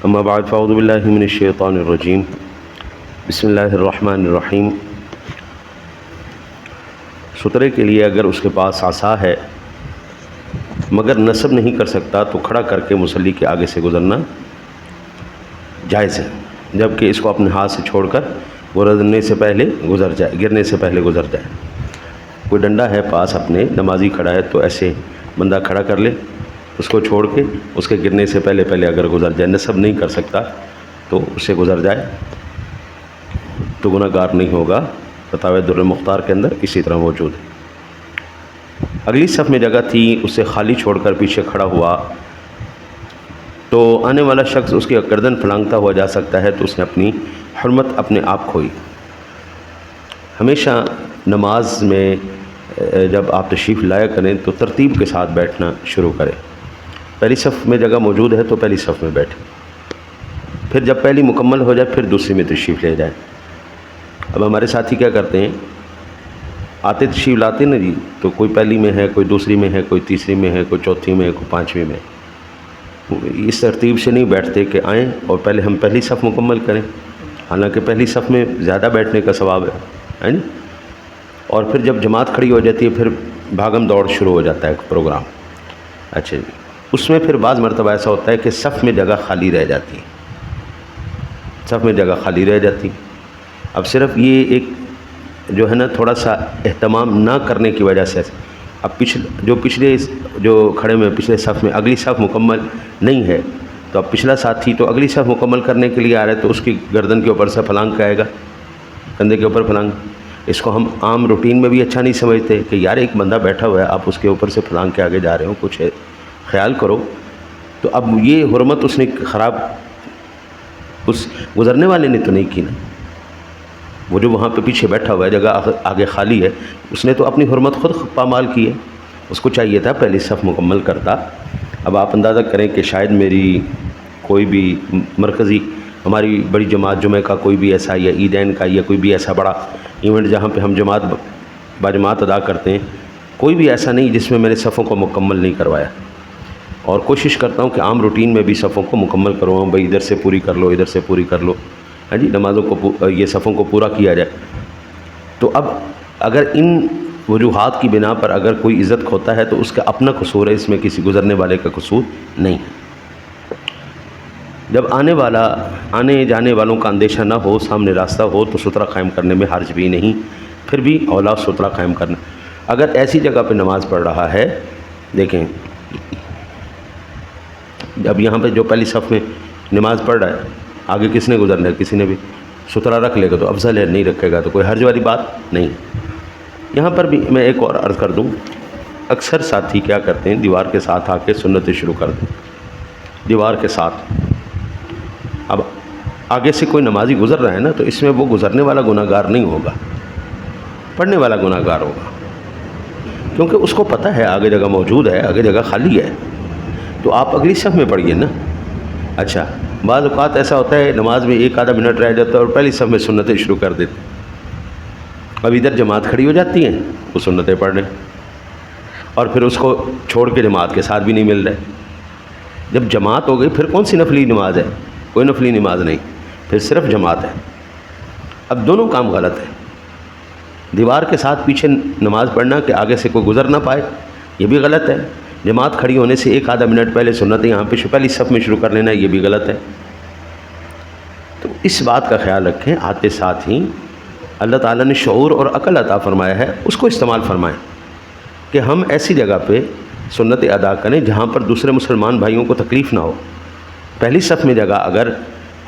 اما بعد فاعوذ باللہ من الشیطان الرجیم بسم اللہ الرحمن الرحیم۔ سترے کے لیے اگر اس کے پاس عصا ہے مگر نصب نہیں کر سکتا تو کھڑا کر کے مصلی کے آگے سے گزرنا جائز ہے، جبکہ اس کو اپنے ہاتھ سے چھوڑ کر گرنے سے پہلے گزر جائے۔ کوئی ڈنڈا ہے پاس اپنے، نمازی کھڑا ہے تو ایسے بندہ کھڑا کر لے، اس کو چھوڑ کے اس کے گرنے سے پہلے اگر گزر جائے، نصب نہیں کر سکتا تو اس سے گزر جائے تو گناہ گار نہیں ہوگا۔ فتاوی در مختار کے اندر اسی طرح موجود ہے۔ اگلی صف میں جگہ تھی، اسے خالی چھوڑ کر پیچھے کھڑا ہوا تو آنے والا شخص اس کی گردن پھلانگتا ہوا جا سکتا ہے تو اس نے اپنی حرمت اپنے آپ کھوئی۔ ہمیشہ نماز میں جب آپ تشریف لایا کریں تو ترتیب کے ساتھ بیٹھنا شروع کریں۔ پہلی صف میں جگہ موجود ہے تو پہلی صف میں بیٹھیں، پھر جب پہلی مکمل ہو جائے پھر دوسری میں تشریف لے جائیں۔ اب ہمارے ساتھی کیا کرتے ہیں، آتے تشریف لاتے نا جی، تو کوئی پہلی میں ہے، کوئی دوسری میں ہے، کوئی تیسری میں ہے، کوئی چوتھی میں ہے، کوئی پانچویں میں۔ اس ترتیب سے نہیں بیٹھتے کہ آئیں اور پہلے ہم پہلی صف مکمل کریں، حالانکہ پہلی صف میں زیادہ بیٹھنے کا ثواب ہے نا۔ اور پھر جب جماعت کھڑی ہو جاتی ہے پھر بھاگم دوڑ شروع ہو جاتا ہے پروگرام۔ اچھا جی، اس میں پھر بعض مرتبہ ایسا ہوتا ہے کہ صف میں جگہ خالی رہ جاتی ہے، اب صرف یہ ایک جو ہے نا تھوڑا سا اہتمام نہ کرنے کی وجہ سے اب پچھلے کھڑے میں پچھلے صف میں اگلی صف مکمل نہیں ہے تو اب پچھلا ساتھی تو اگلی صف مکمل کرنے کے لیے آ رہا ہے تو اس کی گردن کے اوپر سے پھلانگ کا آئے گا، کندھے کے اوپر پھلانگ۔ اس کو ہم عام روٹین میں بھی اچھا نہیں سمجھتے کہ یار ایک بندہ بیٹھا ہوا ہے، آپ اس کے اوپر سے پھلانگ کے آگے جا رہے ہو، کچھ خیال کرو۔ تو اب یہ حرمت اس نے خراب اس گزرنے والے نے تو نہیں کی نا، وہ جو وہاں پہ پیچھے بیٹھا ہوا ہے، جگہ آگے خالی ہے، اس نے تو اپنی حرمت خود پامال کی ہے، اس کو چاہیے تھا پہلی صف مکمل کرتا۔ اب آپ اندازہ کریں کہ شاید میری کوئی بھی مرکزی ہماری بڑی جماعت جمعہ کا کوئی بھی ایسا یا عیدین کا یا کوئی بھی ایسا بڑا ایونٹ جہاں پہ ہم باجماعت ادا کرتے ہیں، کوئی بھی ایسا نہیں جس میں میں نے صفوں کو مکمل نہیں کروایا، اور کوشش کرتا ہوں کہ عام روٹین میں بھی صفوں کو مکمل کرواؤں، بھائی ادھر سے پوری کر لو، ادھر سے پوری کر لو، ہاں جی، نمازوں کو یہ صفوں کو پورا کیا جائے۔ تو اب اگر ان وجوہات کی بنا پر اگر کوئی عزت کھوتا ہے تو اس کا اپنا قصور ہے، اس میں کسی گزرنے والے کا قصور نہیں ہے۔ جب آنے جانے والوں کا اندیشہ نہ ہو، سامنے راستہ ہو تو سترہ قائم کرنے میں حرج بھی نہیں، پھر بھی اولا سترہ قائم کرنا۔ اگر ایسی جگہ پہ نماز پڑھ رہا ہے، دیکھیں اب یہاں پہ جو پہلی صف میں نماز پڑھ رہا ہے، آگے کس نے گزرنا ہے، کسی نے بھی سترہ رکھ لے گا تو افضل ہے، نہیں رکھے گا تو کوئی حرج والی بات نہیں۔ یہاں پر بھی میں ایک اور عرض کر دوں، اکثر ساتھی کیا کرتے ہیں، دیوار کے ساتھ آ کے سنتیں شروع کر دیں، دیوار کے ساتھ۔ اب آگے سے کوئی نمازی گزر رہا ہے نا تو اس میں وہ گزرنے والا گناہ گار نہیں ہوگا، پڑھنے والا گناہ گار ہوگا، کیونکہ اس کو پتہ ہے آگے جگہ موجود ہے، آگے جگہ خالی ہے، تو آپ اگلی صف میں پڑھیے نا۔ اچھا، بعض اوقات ایسا ہوتا ہے نماز میں ایک آدھا منٹ رہ جاتا ہے اور پہلی صف میں سنتیں شروع کر دیتے، اب ادھر جماعت کھڑی ہو جاتی ہیں، وہ سنتیں پڑھ رہے ہیں اور پھر اس کو چھوڑ کے جماعت کے ساتھ بھی نہیں مل رہے۔ جب جماعت ہو گئی پھر کون سی نفلی نماز ہے، کوئی نفلی نماز نہیں، پھر صرف جماعت ہے۔ اب دونوں کام غلط ہے، دیوار کے ساتھ پیچھے نماز پڑھنا کہ آگے سے کوئی گزر نہ پائے، یہ بھی غلط ہے۔ جماعت کھڑی ہونے سے ایک آدھا منٹ پہلے سنتیں یہاں پہ پہلی صف میں شروع کر لینا، یہ بھی غلط ہے۔ تو اس بات کا خیال رکھیں، آتے ساتھ ہی اللہ تعالیٰ نے شعور اور عقل عطا فرمایا ہے، اس کو استعمال فرمائیں کہ ہم ایسی جگہ پہ سنتیں ادا کریں جہاں پر دوسرے مسلمان بھائیوں کو تکلیف نہ ہو۔ پہلی صف میں جگہ اگر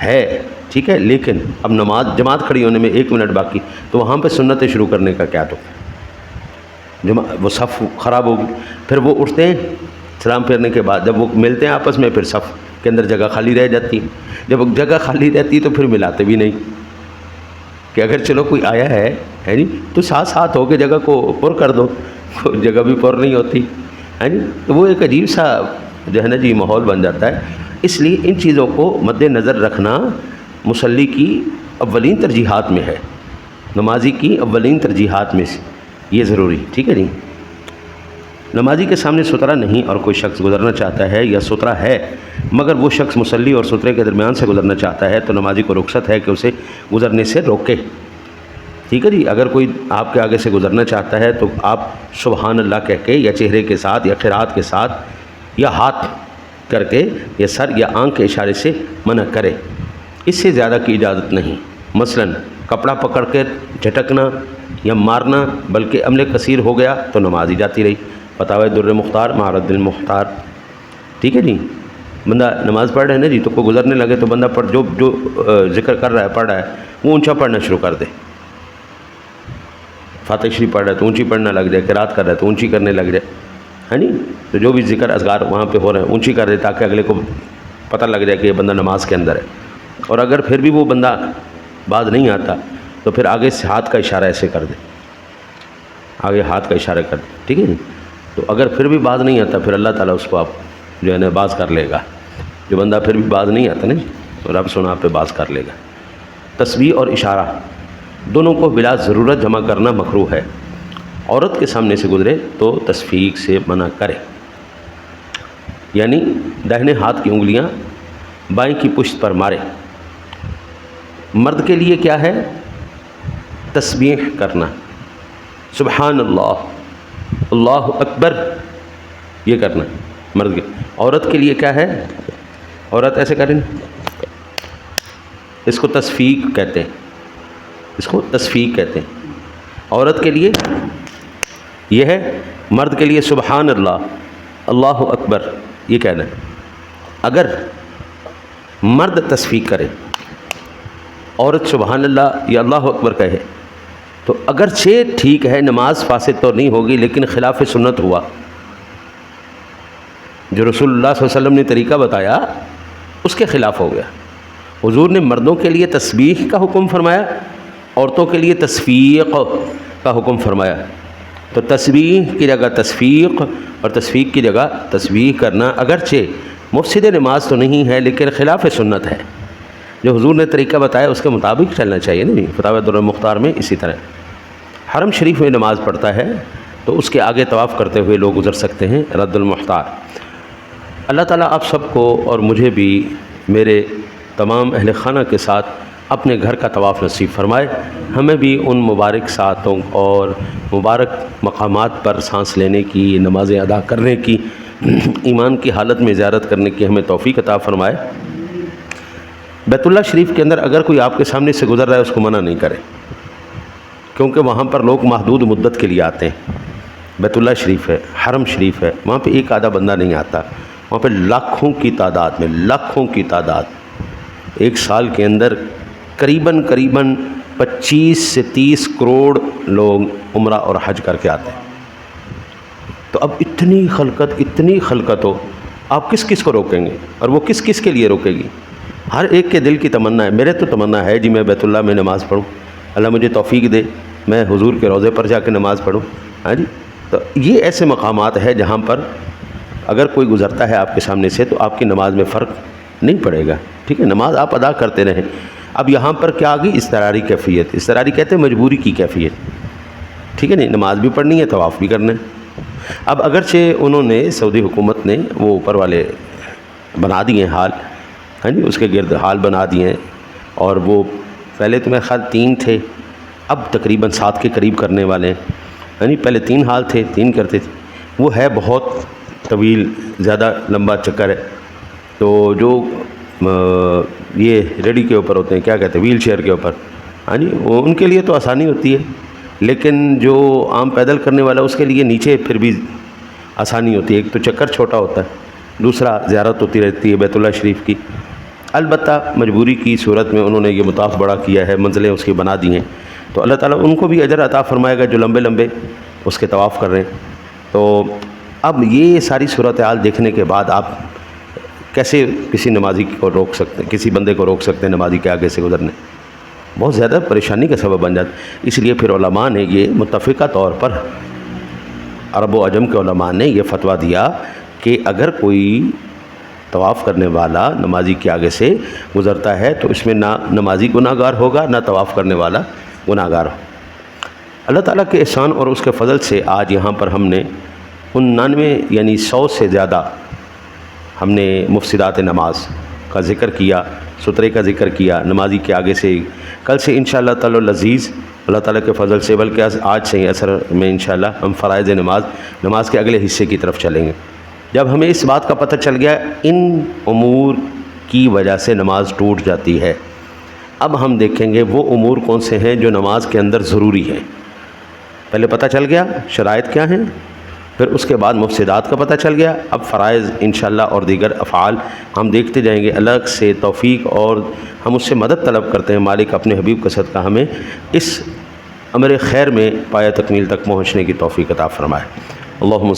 ہے ٹھیک ہے، لیکن اب جماعت کھڑی ہونے میں ایک منٹ باقی تو وہاں پہ سنتیں شروع کرنے کا کیا دکھ ہے، وہ صف خراب ہوگی۔ پھر وہ اٹھتے ہیں سلام پھیرنے کے بعد، جب وہ ملتے ہیں آپس میں پھر صف کے اندر جگہ خالی رہ جاتی ہے، جب جگہ خالی رہتی ہے تو پھر ملاتے بھی نہیں کہ اگر چلو کوئی آیا ہے نہیں تو ساتھ ہو کے جگہ کو پر کر دو، جگہ بھی پر نہیں ہوتی ہے جی، تو وہ ایک عجیب سا جو ہے نا جی ماحول بن جاتا ہے۔ اس لیے ان چیزوں کو مد نظر رکھنا مصلی کی اولین ترجیحات میں ہے، نمازی کی اولین ترجیحات میں سے یہ ضروری، ٹھیک ہے جی۔ نمازی کے سامنے سترا نہیں اور کوئی شخص گزرنا چاہتا ہے یا سترا ہے مگر وہ شخص مصلی اور سترے کے درمیان سے گزرنا چاہتا ہے تو نمازی کو رخصت ہے کہ اسے گزرنے سے روکے. ٹھیک ہے جی. اگر کوئی آپ کے آگے سے گزرنا چاہتا ہے تو آپ سبحان اللہ کہہ کے یا چہرے کے ساتھ یا قرات کے ساتھ یا ہاتھ کر کے یا سر یا آنکھ کے اشارے سے منع کرے. اس سے زیادہ کی اجازت نہیں. مثلاً کپڑا پکڑ کے جھٹکنا یا مارنا بلکہ عمل کثیر ہو گیا تو نماز ہی جاتی رہی. فتاوی در مختار معرض المختار. ٹھیک ہے جی. بندہ نماز پڑھ رہے ہیں نا جی تو کوئی گزرنے لگے تو بندہ جو ذکر کر رہا ہے پڑھ رہا ہے وہ اونچا پڑھنا شروع کر دے. فاتح شریف پڑھ رہا ہے تو اونچی پڑھنا لگ جائے, قرات کر رہا ہے تو اونچی کرنے لگ جائے, ہے نہیں. تو جو بھی ذکر اذکار وہاں پہ ہو رہے ہیں اونچی کر دے تاکہ اگلے کو پتہ لگ جائے کہ یہ بندہ نماز کے اندر ہے. اور اگر پھر بھی وہ بندہ باز نہیں آتا تو پھر آگے سے ہاتھ کا اشارہ ایسے کر دے, آگے ہاتھ کا اشارہ کر دے. ٹھیک ہے جی. تو اگر پھر بھی باز نہیں آتا پھر اللہ تعالیٰ اس کو آپ جو ہے نا باز کر لے گا. جو بندہ پھر بھی باز نہیں آتا نا جی تو رب سنا آپ پہ باز کر لے گا. تسبیح اور اشارہ دونوں کو بلا ضرورت جمع کرنا مکروہ ہے. عورت کے سامنے سے گزرے تو تصفیق سے منع کرے, یعنی داہنے ہاتھ کی انگلیاں بائیں کی پشت پر مارے. مرد کے لیے کیا ہے؟ تسبیح کرنا, سبحان اللہ, اللہ اکبر, یہ کرنا مرد کے. عورت کے لیے کیا ہے؟ عورت ایسے کریں, اس کو تصفیق کہتے ہیں, اس کو تصفیق کہتے ہیں. عورت کے لیے یہ ہے, مرد کے لیے سبحان اللہ, اللہ اکبر یہ کہنا ہے. اگر مرد تصفیق کرے عورت سبحان اللہ یا اللہ اکبر کہے تو اگرچہ ٹھیک ہے نماز فاسد تو نہیں ہوگی لیکن خلاف سنت ہوا. جو رسول اللہ صلی اللہ علیہ وسلم نے طریقہ بتایا اس کے خلاف ہو گیا. حضور نے مردوں کے لیے تسبیح کا حکم فرمایا, عورتوں کے لیے تصفیق کا حکم فرمایا. تو تسبیح کی جگہ تصفیق اور تصفیق کی جگہ تسبیح کرنا اگرچہ مفسد نماز تو نہیں ہے لیکن خلاف سنت ہے. جو حضور نے طریقہ بتایا اس کے مطابق چلنا چاہیے نا. فتاوی در مختار میں اسی طرح حرم شریف میں نماز پڑھتا ہے تو اس کے آگے طواف کرتے ہوئے لوگ گزر سکتے ہیں. رد المختار. اللہ تعالیٰ آپ سب کو اور مجھے بھی میرے تمام اہل خانہ کے ساتھ اپنے گھر کا طواف نصیب فرمائے. ہمیں بھی ان مبارک ساعتوں اور مبارک مقامات پر سانس لینے کی, نمازیں ادا کرنے کی, ایمان کی حالت میں زیارت کرنے کی ہمیں توفیق عطا فرمائے. بیت اللہ شریف کے اندر اگر کوئی آپ کے سامنے سے گزر رہا ہے اس کو منع نہیں کرے, کیونکہ وہاں پر لوگ محدود مدت کے لیے آتے ہیں. بیت اللہ شریف ہے, حرم شریف ہے, وہاں پہ ایک آدھا بندہ نہیں آتا, وہاں پہ لاکھوں کی تعداد میں, لاکھوں کی تعداد ایک سال کے اندر قریباً 25 سے 30 کروڑ لوگ عمرہ اور حج کر کے آتے ہیں. تو اب اتنی خلقت ہو, آپ کس کس کو روکیں گے اور وہ کس کس کے لیے روکے گی؟ ہر ایک کے دل کی تمنا ہے. میرے تو تمنا ہے جی میں بیت اللہ میں نماز پڑھوں, اللہ مجھے توفیق دے میں حضور کے روضے پر جا کے نماز پڑھوں. ہاں جی. تو یہ ایسے مقامات ہے جہاں پر اگر کوئی گزرتا ہے آپ کے سامنے سے تو آپ کی نماز میں فرق نہیں پڑے گا. ٹھیک ہے, نماز آپ ادا کرتے رہیں. اب یہاں پر کیا آ گئی؟ اضطراری کیفیت. اضطراری کہتے ہیں مجبوری کی کیفیت. ٹھیک ہے نہیں, نماز بھی پڑھنی ہے, طواف بھی کرنا ہے. اب اگرچہ انہوں نے سعودی حکومت نے وہ اوپر والے بنا دیے ہیں حال, ہاں جی, اس کے گرد حال بنا دیے ہیں, اور وہ پہلے تو میرے خیال 3 تھے, اب تقریباً 7 کے قریب کرنے والے ہیں. ہاں جی, پہلے 3 حال تھے, 3 کرتے تھے. وہ ہے بہت طویل, زیادہ لمبا چکر ہے. تو جو یہ ریڈی کے اوپر ہوتے ہیں, کیا کہتے ہیں, ویل چیئر کے اوپر, ہاں جی, وہ ان کے لیے تو آسانی ہوتی ہے, لیکن جو عام پیدل کرنے والا اس کے لیے نیچے پھر بھی آسانی ہوتی ہے. ایک تو چکر چھوٹا ہوتا ہے, دوسرا زیارت ہوتی رہتی ہے بیت اللہ شریف کی. البتہ مجبوری کی صورت میں انہوں نے یہ مطاف بڑا کیا ہے, منزلیں اس کی بنا دی ہیں, تو اللہ تعالیٰ ان کو بھی اجر عطا فرمائے گا جو لمبے لمبے اس کے طواف کر رہے ہیں. تو اب یہ ساری صورتحال دیکھنے کے بعد آپ کیسے کسی نمازی کو روک سکتے ہیں, کسی بندے کو روک سکتے ہیں نمازی کے آگے سے گزرنے؟ بہت زیادہ پریشانی کا سبب بن جاتا ہے. اس لیے پھر علماء نے یہ متفقہ طور پر, عرب و عجم کے علماء نے یہ فتویٰ دیا کہ اگر کوئی طواف کرنے والا نمازی کے آگے سے گزرتا ہے تو اس میں نہ نمازی گناہ گار ہوگا نہ طواف کرنے والا گناہ گار ہو. اللہ تعالیٰ کے احسان اور اس کے فضل سے آج یہاں پر ہم نے 99 یعنی 100 سے زیادہ ہم نے مفسدات نماز کا ذکر کیا، سترے کا ذکر کیا نمازی کے آگے سے۔ کل سے انشاءاللہ تعالی العزیز اللہ تعالیٰ کے فضل سے، بلکہ آج سے ہی عصر میں انشاءاللہ ہم فرائض نماز کے اگلے حصے کی طرف چلیں گے۔ جب ہمیں اس بات کا پتہ چل گیا ان امور کی وجہ سے نماز ٹوٹ جاتی ہے، اب ہم دیکھیں گے وہ امور کون سے ہیں جو نماز کے اندر ضروری ہیں۔ پہلے پتہ چل گیا شرائط کیا ہیں، پھر اس کے بعد مفسدات کا پتہ چل گیا، اب فرائض انشاءاللہ اور دیگر افعال ہم دیکھتے جائیں گے۔ الگ سے توفیق اور ہم اس سے مدد طلب کرتے ہیں، مالک اپنے حبیب کا صدقہ ہمیں اس امر خیر میں پایہ تکمیل تک پہنچنے کی توفیق عطا فرمائے۔ اللہم